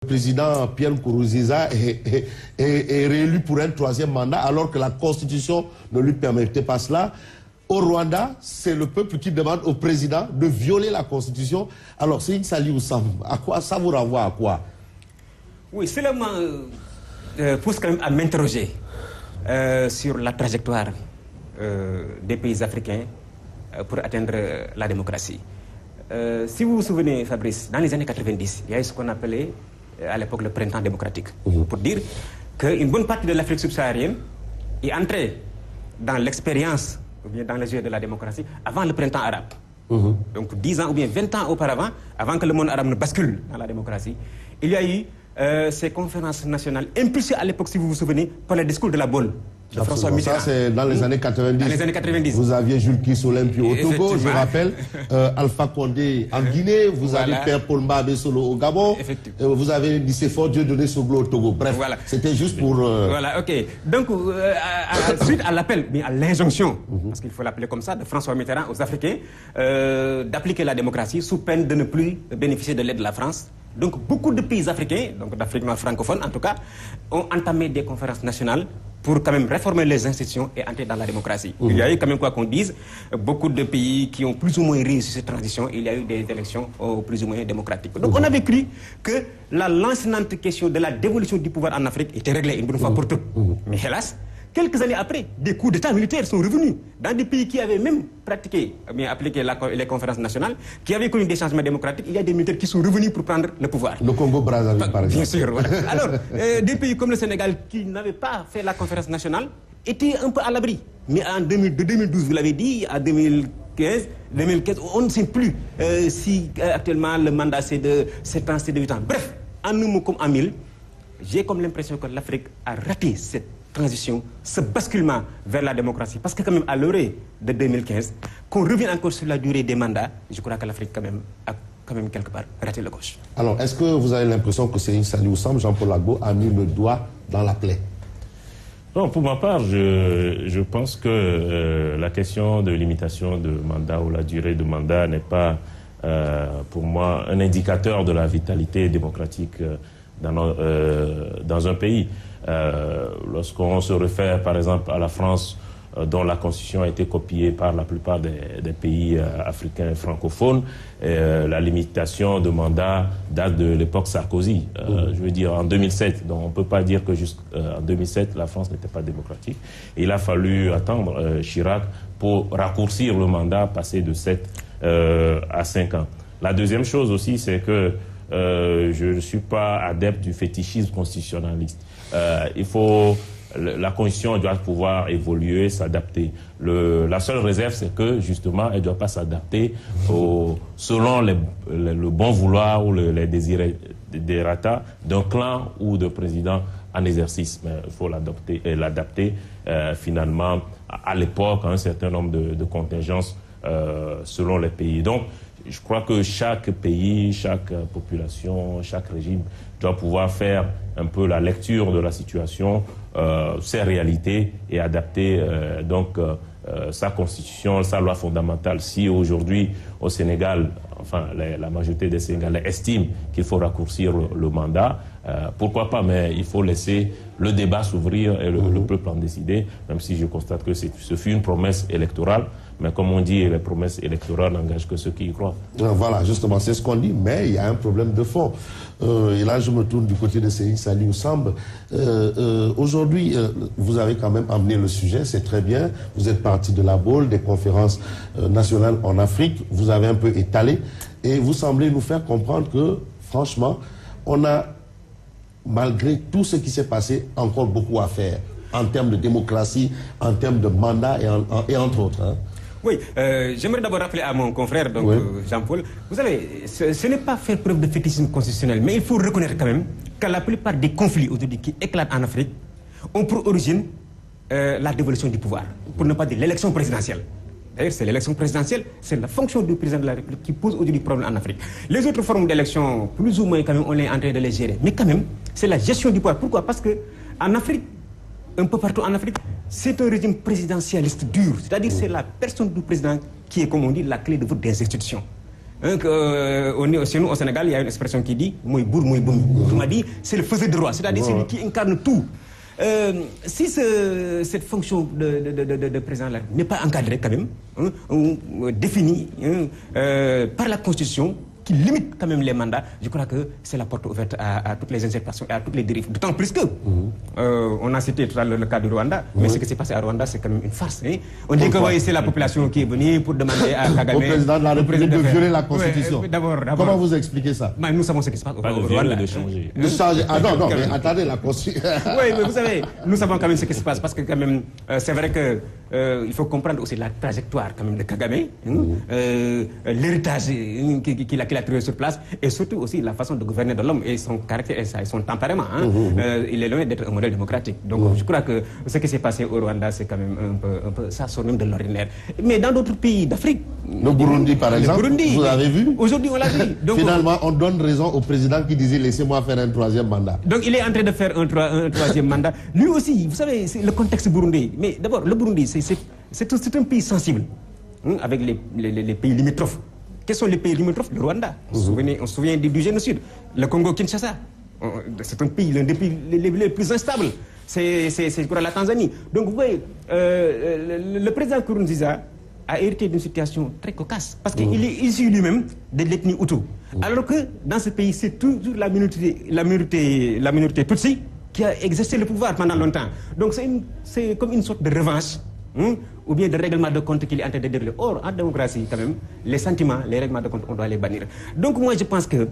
président Pierre Nkurunziza est réélu pour un troisième mandat alors que la Constitution ne lui permettait pas cela. Au Rwanda, c'est le peuple qui demande au président de violer la Constitution. Alors, c'est une Saliou Sam. À quoi ça vous renvoie à quoi? Oui, seulement pousse quand même à m'interroger sur la trajectoire des pays africains pour atteindre la démocratie. Si vous vous souvenez, Fabrice, dans les années 90, il y a eu ce qu'on appelait à l'époque le printemps démocratique, pour dire qu'une bonne partie de l'Afrique subsaharienne est entrée dans l'expérience ou bien dans le jeu de la démocratie avant le printemps arabe. Donc 10 ans ou bien 20 ans auparavant, avant que le monde arabe ne bascule dans la démocratie, il y a eu ces conférences nationales impulsées à l'époque, si vous vous souvenez, par le discours de la Baule de François Mitterrand. Ça, c'est dans les années 90. Dans les années 90. Vous aviez Jules Kiss-Olympie au Togo, je rappelle, Alpha Condé en Guinée, vous avez Père Paul Mbabé Solo au Gabon, vous avez Nicéphore Dieudonné Soglo au Togo. Bref, c'était juste pour... Voilà, ok. Donc, suite à l'appel, mais à l'injonction, parce qu'il faut l'appeler comme ça, de François Mitterrand aux Africains, d'appliquer la démocratie sous peine de ne plus bénéficier de l'aide de la France. Donc beaucoup de pays africains, donc d'Afrique noire francophone en tout cas, ont entamé des conférences nationales pour quand même réformer les institutions et entrer dans la démocratie. Il y a eu quand même, quoi qu'on dise, beaucoup de pays qui ont plus ou moins réussi cette transition. Il y a eu des élections plus ou moins démocratiques. Donc on avait cru que la lancinante question de la dévolution du pouvoir en Afrique était réglée une bonne fois pour toutes. Mais hélas, quelques années après, des coups d'État militaires sont revenus dans des pays qui avaient même pratiqué, bien appliqué les conférences nationales, qui avaient connu des changements démocratiques. Il y a des militaires qui sont revenus pour prendre le pouvoir. Le Congo-Brazzaville, par exemple. Bien sûr, voilà. Alors, des pays comme le Sénégal, qui n'avaient pas fait la conférence nationale, étaient un peu à l'abri. Mais de 2012, vous l'avez dit, à 2015, on ne sait plus si actuellement le mandat c'est de 7 ans, c'est de 8 ans. Bref, en un mot comme en mille, j'ai comme l'impression que l'Afrique a raté cette transition, ce basculement vers la démocratie. Parce que quand même, à l'orée de 2015, qu'on revienne encore sur la durée des mandats, je crois que l'Afrique quand même a quelque part raté le coche. Alors, est-ce que vous avez l'impression que c'est une Saliou Sam, Jean-Paul Gbagbo, a mis le doigt dans la plaie? Non, pour ma part, je pense que la question de limitation de mandat ou la durée de mandat n'est pas, pour moi, un indicateur de la vitalité démocratique dans un pays. Lorsqu'on se réfère par exemple à la France, dont la constitution a été copiée par la plupart des pays africains francophones, la limitation de mandat date de l'époque Sarkozy. Je veux dire en 2007, donc on ne peut pas dire que jusqu'en 2007 la France n'était pas démocratique. Et il a fallu attendre Chirac pour raccourcir le mandat, passer de 7 à 5 ans. La deuxième chose aussi, c'est que je ne suis pas adepte du fétichisme constitutionnaliste. La Constitution doit pouvoir évoluer, s'adapter. La seule réserve, c'est que, justement, elle ne doit pas s'adapter selon le bon vouloir ou les desiderata d'un clan ou de président en exercice. Mais il faut l'adapter finalement à l'époque, à un certain nombre de contingences selon les pays. Donc, je crois que chaque pays, chaque population, chaque régime doit pouvoir faire un peu la lecture de la situation, ses réalités et adapter sa constitution, sa loi fondamentale. Si aujourd'hui au Sénégal, enfin la majorité des Sénégalais estiment qu'il faut raccourcir le mandat, pourquoi pas, mais il faut laisser le débat s'ouvrir et le peuple en décider, même si je constate que ce fut une promesse électorale. Mais comme on dit, les promesses électorales n'engagent que ceux qui y croient. Voilà, justement, c'est ce qu'on dit, mais il y a un problème de fond. Et là, je me tourne du côté de Seyni Saliou Samb. Aujourd'hui, vous avez quand même amené le sujet, c'est très bien. Vous êtes parti de la Baule, des conférences nationales en Afrique. Vous avez un peu étalé. Et vous semblez nous faire comprendre que, franchement, on a, malgré tout ce qui s'est passé, encore beaucoup à faire en termes de démocratie, en termes de mandat et entre autres. Hein. Oui, j'aimerais d'abord rappeler à mon confrère, donc Jean-Paul, vous savez, ce n'est pas faire preuve de fétichisme constitutionnel, mais il faut reconnaître quand même que la plupart des conflits aujourd'hui qui éclatent en Afrique ont pour origine la dévolution du pouvoir, pour ne pas dire l'élection présidentielle. D'ailleurs, c'est l'élection présidentielle, c'est la fonction du président de la République qui pose aujourd'hui problème en Afrique. Les autres formes d'élection, plus ou moins quand même, on est en train de les gérer. Mais quand même, c'est la gestion du pouvoir. Pourquoi? Parce qu'en Afrique, un peu partout en Afrique, c'est un régime présidentialiste dur. C'est-à-dire c'est la personne du président qui est, comme on dit, la clé de voûte des institutions. Chez nous, au Sénégal, il y a une expression qui dit « Moi, bourre, moi, boum ». On m'a dit c'est le faiseur de roi, c'est-à-dire celui qui incarne tout. Si cette fonction de président n'est pas encadrée quand même, définie par la Constitution, qui limite quand même les mandats, je crois que c'est la porte ouverte à toutes les incertitudes et à toutes les dérives. D'autant plus que, on a cité tout à l'heure le cas du Rwanda, mais ce qui s'est passé à Rwanda, c'est quand même une farce. Hein. On dit que c'est la population qui est venue pour demander à Kagame... Au président de la République de violer la Constitution. D'abord. Comment vous expliquez ça? Nous savons ce qui se passe au Rwanda. De changer. De changer. Ah non, mais attendez, la Constitution... Oui, mais vous savez, nous savons quand même ce qui se passe, parce que quand même, c'est vrai que il faut comprendre aussi la trajectoire quand même de Kagame, l'héritage qu'il a trouvé sur place, et surtout aussi la façon de gouverner de l'homme et son caractère et son tempérament. Il est loin d'être un modèle démocratique. Donc je crois que ce qui s'est passé au Rwanda, c'est quand même un peu ça sort même de l'ordinaire. Mais dans d'autres pays d'Afrique... Le Burundi, par exemple, vous avez vu? Aujourd'hui, on l'a vu. Donc, finalement, on donne raison au président qui disait « laissez-moi faire un troisième mandat ». Donc il est en train de faire un troisième mandat. Lui aussi, vous savez, c'est le contexte burundais. Mais d'abord, le Burundi, c'est un pays sensible, avec les pays limitrophes. Quels sont les pays limitrophes? Le Rwanda. On se souvient du génocide. Le Congo-Kinshasa. C'est un pays, l'un des pays les plus instables. C'est la Tanzanie. Donc vous voyez, le président Nkurunziza a hérité d'une situation très cocasse. Parce qu'il est issu lui-même de l'ethnie Hutu. Alors que dans ce pays, c'est toujours la minorité Tutsi qui a exercé le pouvoir pendant longtemps. Donc c'est comme une sorte de revanche. Ou bien de règlement de compte qu'il est en train de dérouler. Or, en démocratie, quand même, les sentiments, les règlements de compte, on doit les bannir. Donc moi, je pense que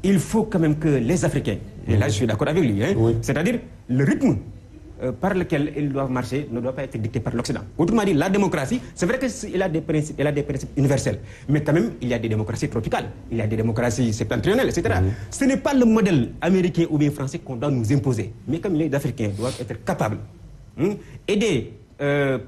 il faut quand même que les Africains, et là je suis d'accord avec lui, c'est-à-dire le rythme par lequel ils doivent marcher ne doit pas être dicté par l'Occident. Autrement dit, la démocratie, c'est vrai qu'elle a des principes universels, mais quand même, il y a des démocraties tropicales, il y a des démocraties septentrionales, etc. Ce n'est pas le modèle américain ou bien français qu'on doit nous imposer, mais comme les Africains doivent être capables, aider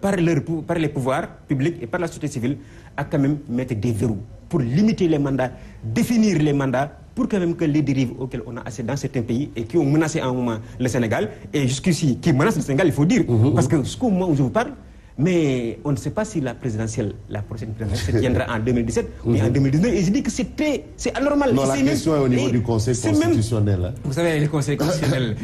par les pouvoirs publics et par la société civile, à quand même mettre des verrous pour limiter les mandats, définir les mandats, pour quand même que les dérives auxquelles on a assez dans certains pays et qui ont menacé à un moment le Sénégal, et jusqu'ici, qui menacent le Sénégal, il faut dire, parce que jusqu'au moment où je vous parle, mais on ne sait pas si la prochaine présidentielle se tiendra en 2017 ou en 2019. Et je dis que c'est anormal. Non, la question est au niveau du Conseil constitutionnel. Même, vous savez, le Conseil constitutionnel.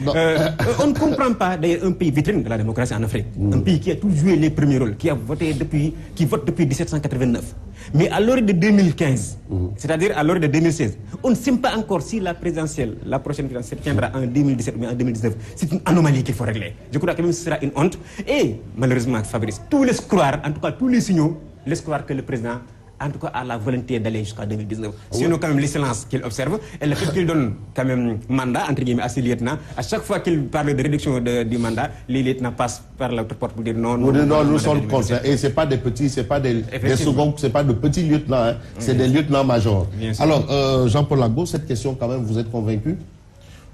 On ne comprend pas, d'ailleurs, un pays vitrine de la démocratie en Afrique. Un pays qui a toujours joué les premiers rôles, qui vote depuis 1789. Mais à l'heure de 2015, c'est-à-dire à l'heure de 2016, on ne sait pas encore si la prochaine présidentielle tiendra en 2017 ou en 2019. C'est une anomalie qu'il faut régler. Je crois que même ce sera une honte. Et malheureusement, Fabrice, tous les croire, en tout cas tous les signaux, laissent croire que le président, en tout cas, a la volonté d'aller jusqu'à 2019. Sinon, quand même, les silences qu'il observe et le fait qu'il donne quand même mandat, entre guillemets, à ses lieutenants, à chaque fois qu'il parle de réduction du mandat, les lieutenants passent par l'autre porte pour dire non. Nous sommes contre. Et ce n'est pas des petits, ce n'est pas des seconds, ce n'est pas de petits lieutenants, c'est des lieutenants-majors. Alors, Jean-Paul Lagbo, cette question, quand même, vous êtes convaincu?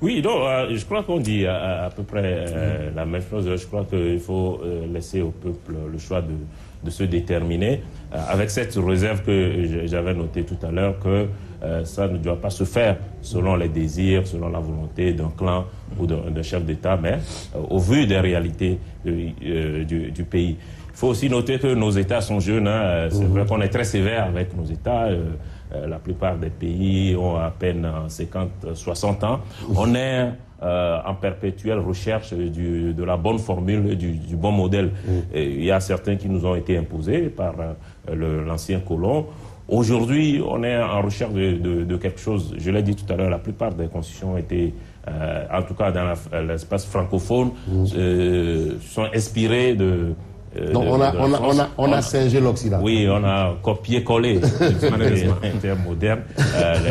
Oui, donc, je crois qu'on dit à peu près la même chose. Je crois qu'il faut laisser au peuple le choix de se déterminer, avec cette réserve que j'avais notée tout à l'heure, que ça ne doit pas se faire selon les désirs, selon la volonté d'un clan ou d'un chef d'État, mais au vu des réalités du pays. Il faut aussi noter que nos États sont jeunes. C'est vrai qu'on est très sévère avec nos États. La plupart des pays ont à peine 50, 60 ans. On est en perpétuelle recherche de la bonne formule, du bon modèle. Il y a certains qui nous ont été imposés par l'ancien colon. Aujourd'hui, on est en recherche de quelque chose. Je l'ai dit tout à l'heure, la plupart des constitutions ont été, en tout cas dans l'espace francophone, sont inspirées de... Donc on a singé l'Occident. Oui, on a copié-collé, malheureusement, en termes modernes,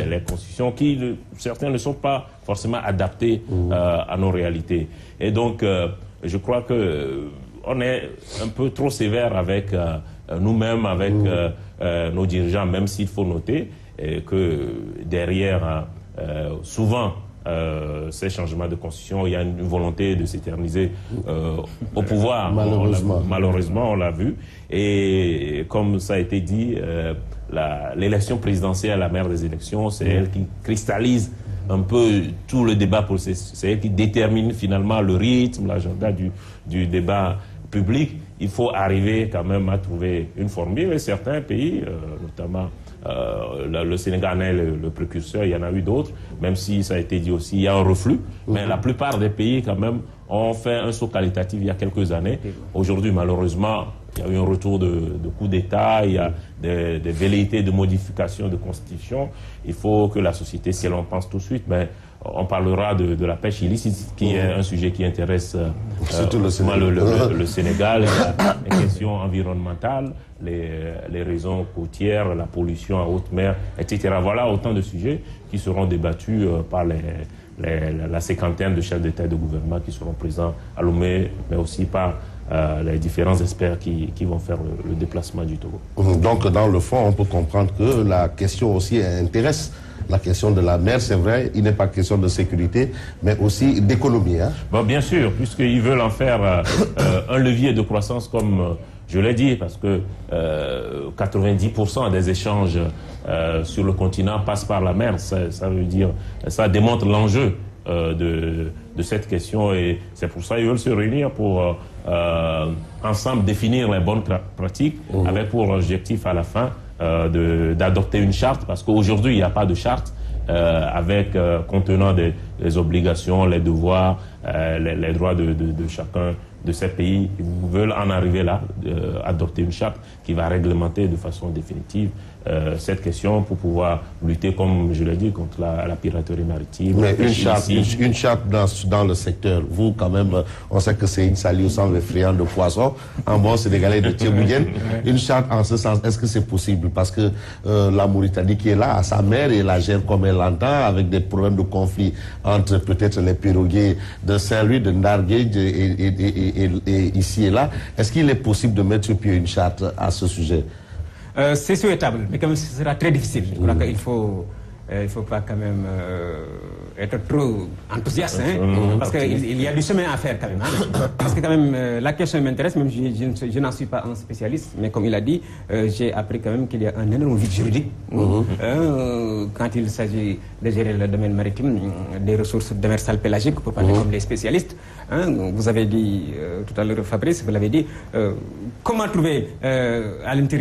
les constitutions qui, certains ne sont pas forcément adaptées à nos réalités. Et donc, je crois que on est un peu trop sévère avec nous-mêmes, avec nos dirigeants, même s'il faut noter que derrière, souvent, ces changements de constitution, il y a une volonté de s'éterniser au pouvoir. Malheureusement, on l'a vu. Et comme ça a été dit, l'élection présidentielle, la mère des élections, c'est elle qui cristallise un peu tout le débat processus. C'est elle qui détermine finalement le rythme, l'agenda du débat public. Il faut arriver quand même à trouver une formule. Et certains pays, notamment le Sénégal est le précurseur, il y en a eu d'autres, même si ça a été dit aussi, il y a un reflux. Mais la plupart des pays, quand même, ont fait un saut qualitatif il y a quelques années. Aujourd'hui, malheureusement, il y a eu un retour de coup d'État, il y a des velléités de modification de constitution. Il faut que la société, si elle en pense tout de suite, mais on parlera de la pêche illicite, qui est un sujet qui intéresse surtout le Sénégal, les questions environnementales, les raisons côtières, la pollution à haute mer, etc. Voilà autant de sujets qui seront débattus par la cinquantaine de chefs d'État et de gouvernement qui seront présents à Lomé, mais aussi par les différents experts qui vont faire le déplacement du Togo. Donc, dans le fond, on peut comprendre que la question aussi intéresse. La question de la mer, c'est vrai, il n'est pas question de sécurité, mais aussi d'économie. Hein? Bon, bien sûr, puisqu'ils veulent en faire un levier de croissance, comme je l'ai dit, parce que 90% des échanges sur le continent passent par la mer. Ça veut dire, ça démontre l'enjeu de cette question, et c'est pour ça qu'ils veulent se réunir pour ensemble définir les bonnes pratiques, avec pour objectif à la fin d'adopter une charte, parce qu'aujourd'hui il n'y a pas de charte avec contenant des obligations, les devoirs, les droits de chacun de ces pays. Ils veulent en arriver là, adopter une charte qui va réglementer de façon définitive cette question pour pouvoir lutter, comme je l'ai dit, contre la piraterie maritime. Mais une charte dans le secteur, vous quand même, on sait que c'est une Saliou sans les friands de poissons, en bon sénégalais de Thiéboudienne. Une charte en ce sens, est-ce que c'est possible? Parce que la Mauritanie qui est là, à sa mer, et la gère comme elle l'entend, avec des problèmes de conflit entre peut-être les piroguiers de Saint-Louis, de Ndargué et ici et là. Est-ce qu'il est possible de mettre sur pied une charte à ce sujet? C'est souhaitable, mais quand même ce sera très difficile. Je crois qu'il faut pas quand même être trop enthousiaste, hein, parce qu'il y a du chemin à faire quand même. Hein. Parce que quand même, la question m'intéresse, même je n'en suis pas un spécialiste, mais comme il a dit, j'ai appris quand même qu'il y a un énorme vide juridique quand il s'agit de gérer le domaine maritime, des ressources démersales pélagiques, pour parler comme les spécialistes. Hein. Vous avez dit tout à l'heure, Fabrice, vous l'avez dit, comment trouver à l'intérieur